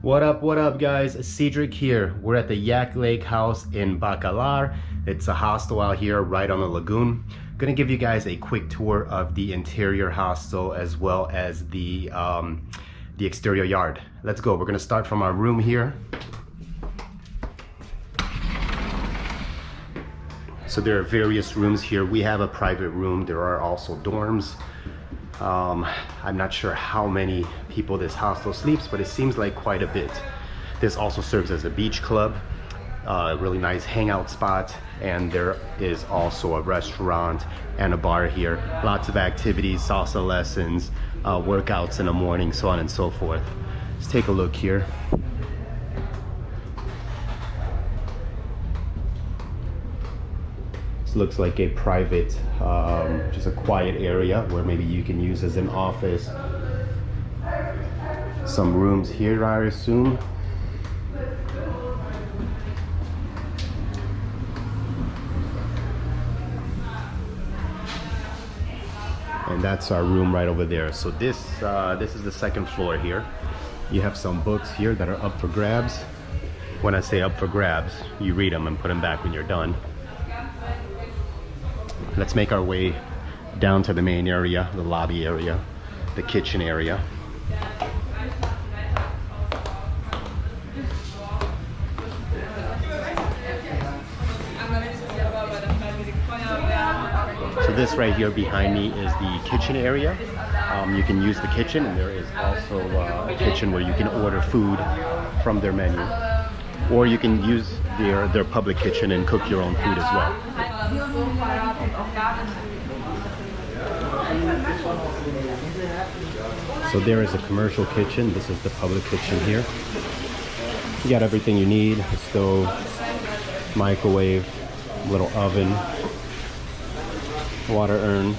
What up, guys? Cedric here. We're at the Yak Lake House in Bacalar. It's a hostel out here right on the lagoon. Gonna give you guys a quick tour of the interior hostel as well as the exterior yard. Let's go. We're gonna start from our room here. So there are various rooms here. We have a private room. There are also dorms. I'm not sure how many people this hostel sleeps, but it seems like quite a bit. This also serves as a beach club, a really nice hangout spot, and there is also a restaurant and a bar here. Lots of activities, salsa lessons, workouts in the morning, so on and so forth. Let's take a look here. Looks like a private, just a quiet area where maybe you can use as an office. Some rooms here, I assume. And that's our room right over there. So this is the second floor here. You have some books here that are up for grabs. When I say up for grabs, you read them and put them back when you're done. Let's make our way down to the main area, the lobby area, the kitchen area. So this right here behind me is the kitchen area. You can use the kitchen, and there is also a kitchen where you can order food from their menu. Or you can use their public kitchen and cook your own food as well. So there is a commercial kitchen. This is the public kitchen here. You got everything you need: a stove, microwave, little oven, water urn,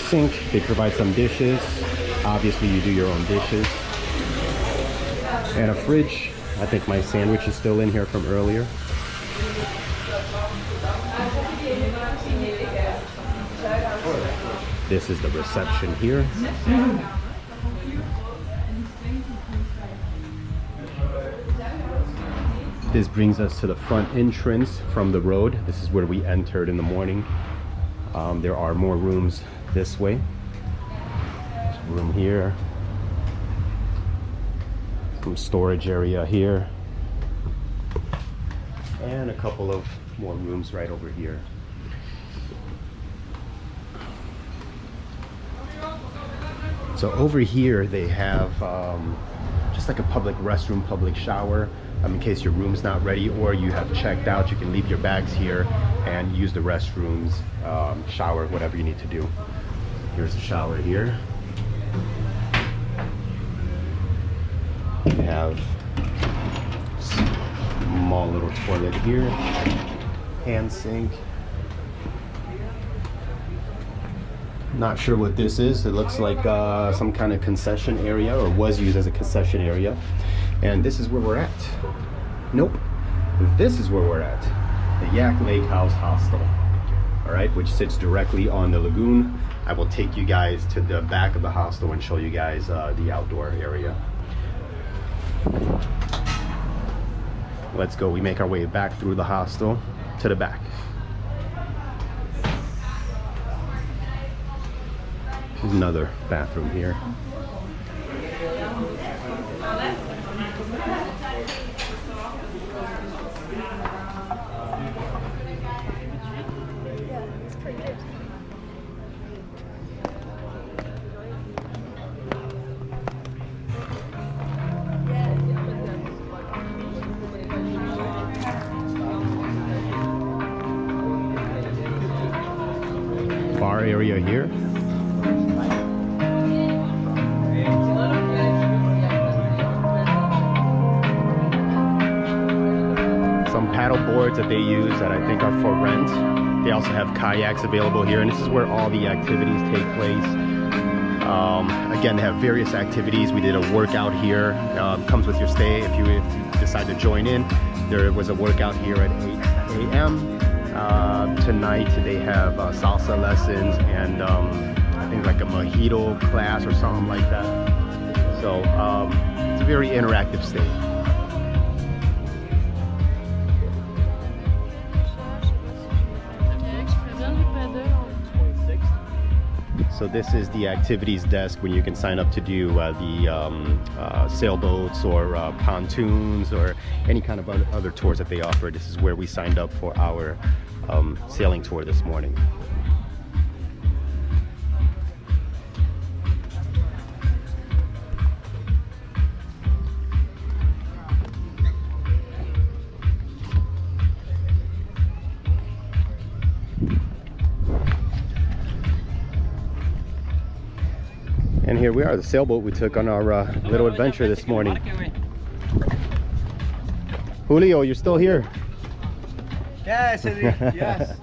sink. They provide some dishes. Obviously, you do your own dishes. And a fridge. I think my sandwich is still in here from earlier. This is the reception here. This brings us to the front entrance from the road. This is where we entered in the morning. There are more rooms this way. There's a room here. Some storage area here. And a couple of more rooms right over here. So over here they have just like a public restroom, public shower, in case your room's not ready or you have checked out. You can leave your bags here and use the restrooms, shower, whatever you need to do. Here's the shower here. We have small little toilet here, hand sink. Not sure what this is. It looks like some kind of concession area, or was used as a concession area. And this is where we're at. Nope. This is where we're at. The Yak Lake House Hostel. All right, which sits directly on the lagoon. I will take you guys to the back of the hostel and show you guys the outdoor area. Let's go. We make our way back through the hostel to the back. There's another bathroom here. Bar area here. Some paddle boards that they use that I think are for rent. They also have kayaks available here, and this is where all the activities take place. Again, they have various activities. We did a workout here. Comes with your stay if you decide to join in. There was a workout here at 8 a.m. Tonight they have salsa lessons and I think like a mojito class or something like that. So it's a very interactive stay. So this is the activities desk when you can sign up to do the sailboats or pontoons or any kind of other tours that they offer. This is where we signed up for our sailing tour this morning. And here we are, the sailboat we took on our little adventure this morning. Julio, you're still here? Yes, yes.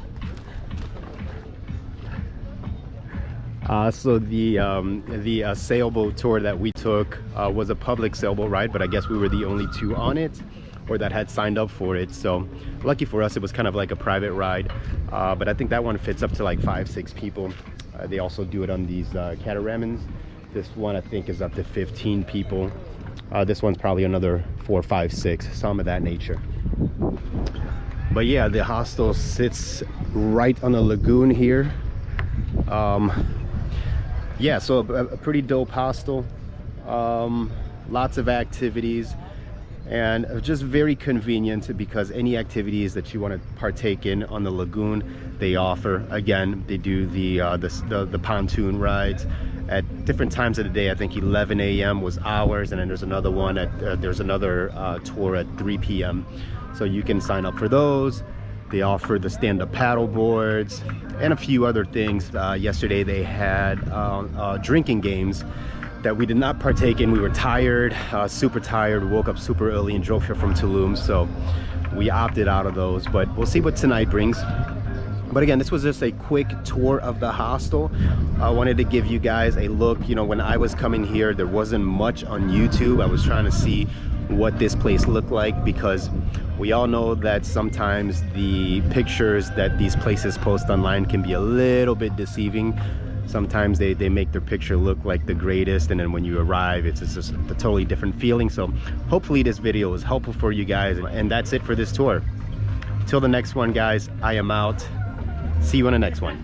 So the sailboat tour that we took was a public sailboat ride, but I guess we were the only two on it, or that had signed up for it. So lucky for us, it was kind of like a private ride. But I think that one fits up to like 5-6 people. They also do it on these catamarans. This one I think is up to 15 people. This one's probably another 4, 5, 6, some of that nature. But yeah, the hostel sits right on a lagoon here. Yeah, so a pretty dope hostel. Lots of activities, and just very convenient because any activities that you want to partake in on the lagoon, they offer. Again, they do the pontoon rides at different times of the day. I think 11 a.m. was ours, and then there's another one at there's another tour at 3 p.m. So you can sign up for those. They offer the stand-up paddle boards and a few other things. Yesterday they had drinking games that we did not partake in. We were tired, super tired. We woke up super early and drove here from Tulum, so we opted out of those. But we'll see what tonight brings. But again, this was just a quick tour of the hostel. I wanted to give you guys a look. You know, when I was coming here, there wasn't much on YouTube. I was trying to see what this place looked like, because we all know that sometimes the pictures that these places post online can be a little bit deceiving. Sometimes they make their picture look like the greatest, and then when you arrive, it's just a totally different feeling. So hopefully this video was helpful for you guys, and that's it for this tour. Till the next one, guys, I am out. See you on the next one.